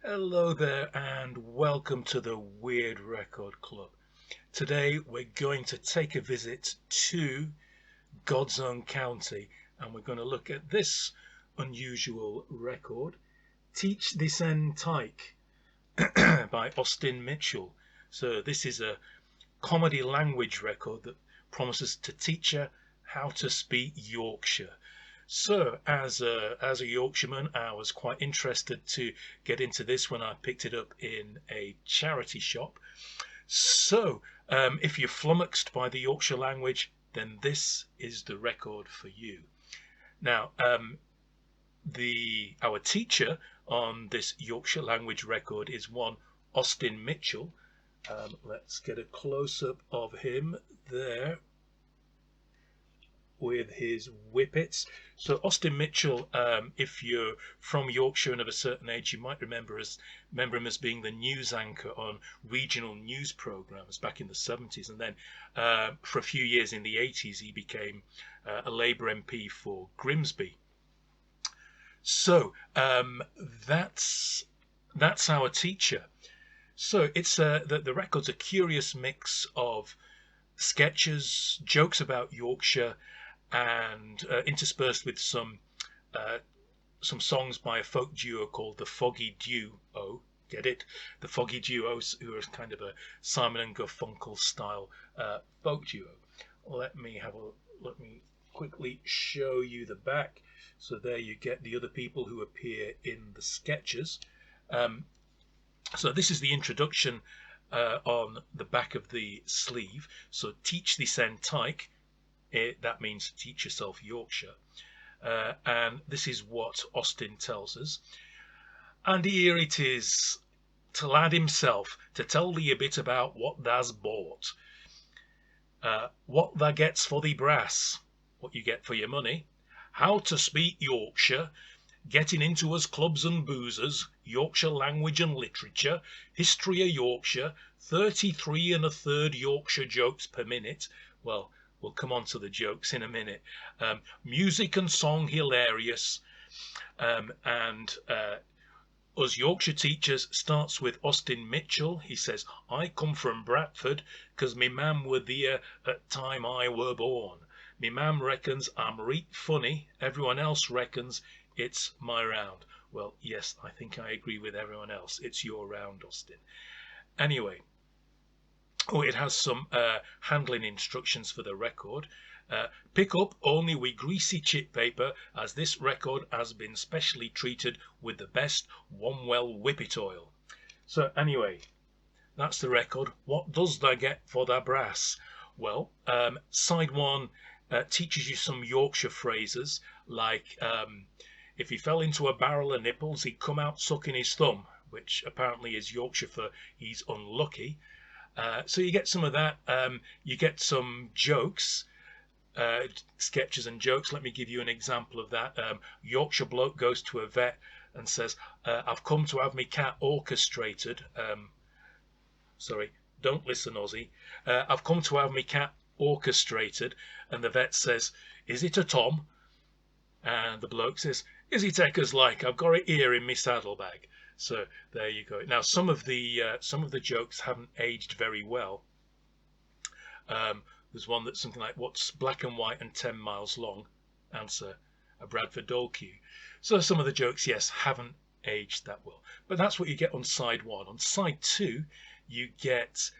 Hello there and welcome to the Weird Record Club. Today we're going to take a visit to God's Own County and we're going to look at this unusual record, Teach Thissen Tyke by Austin Mitchell. So this is a comedy language record that promises to teach you how to speak Yorkshire. So, as a Yorkshireman, I was quite interested to get into this when I picked it up in a charity shop. So, if you're flummoxed by the Yorkshire language, then this is the record for you. Now, our teacher on this Yorkshire language record is one Austin Mitchell. Let's get a close-up of him there with his whippets. So Austin Mitchell, if you're from Yorkshire and of a certain age, you might remember him as being the news anchor on regional news programmes back in the 70s, and then for a few years in the 80s he became a Labour MP for Grimsby. So that's our teacher. So it's the record's a curious mix of sketches, jokes about Yorkshire, and interspersed with some songs by a folk duo called the Foggy Duo. Get it? The Foggy Duos, who are kind of a Simon and Garfunkel style folk duo. Let me quickly show you the back. So there you get the other people who appear in the sketches. So this is the introduction on the back of the sleeve. So Teach Thissen Tyke. That means teach yourself Yorkshire. And this is what Austin tells us. And here it is, to lad himself, to tell thee a bit about what thou's bought. What thou gets for thee brass, what you get for your money, how to speak Yorkshire, getting into us clubs and boozers, Yorkshire language and literature, history of Yorkshire, 33 1/3 Yorkshire jokes per minute. Well, we'll come on to the jokes in a minute. Music and song hilarious. And us Yorkshire teachers starts with Austin Mitchell. He says, I come from Bradford, 'cause me mam were there at time I were born. Me mam reckons I'm reet funny. Everyone else reckons it's my round. Well, yes, I think I agree with everyone else. It's your round, Austin. Anyway. Oh, it has some handling instructions for the record. Pick up only with greasy chip paper, as this record has been specially treated with the best Womwell whippet oil. So anyway, that's the record. What does thou get for thy brass? Well, side one teaches you some Yorkshire phrases like if he fell into a barrel of nipples, he'd come out sucking his thumb, which apparently is Yorkshire for he's unlucky. So you get some of that. You get some jokes, sketches and jokes. Let me give you an example of that. Yorkshire bloke goes to a vet and says, I've come to have me cat orchestrated. Sorry, don't listen, Aussie. I've come to have me cat orchestrated. And the vet says, is it a Tom? And the bloke says, is it Eckers like? I've got it here in me saddlebag. So there you go. Now some of the jokes haven't aged very well. There's one that's something like, what's black and white and 10 miles long? Answer, a Bradford dole queue. So some of the jokes, yes, haven't aged that well. But that's what you get on side one. On side two, you get,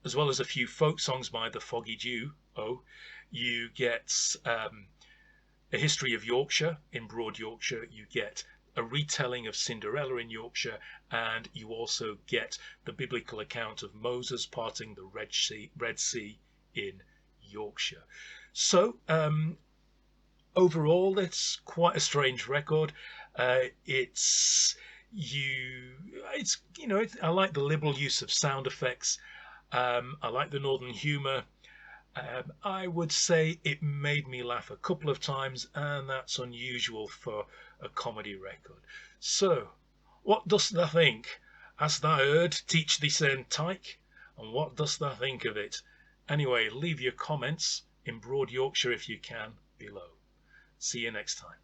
as well as a few folk songs by the Foggy Duo, you get a history of Yorkshire in Broad Yorkshire. You get a retelling of Cinderella in Yorkshire, and you also get the biblical account of Moses parting the Red Sea in Yorkshire. So overall, it's quite a strange record. I like the liberal use of sound effects. I like the northern humour. I would say it made me laugh a couple of times, and that's unusual for a comedy record. So, what dost thou think? Hast thou heard Teach Thissen Tyke? And what dost thou think of it? Anyway, leave your comments in Broad Yorkshire if you can below. See you next time.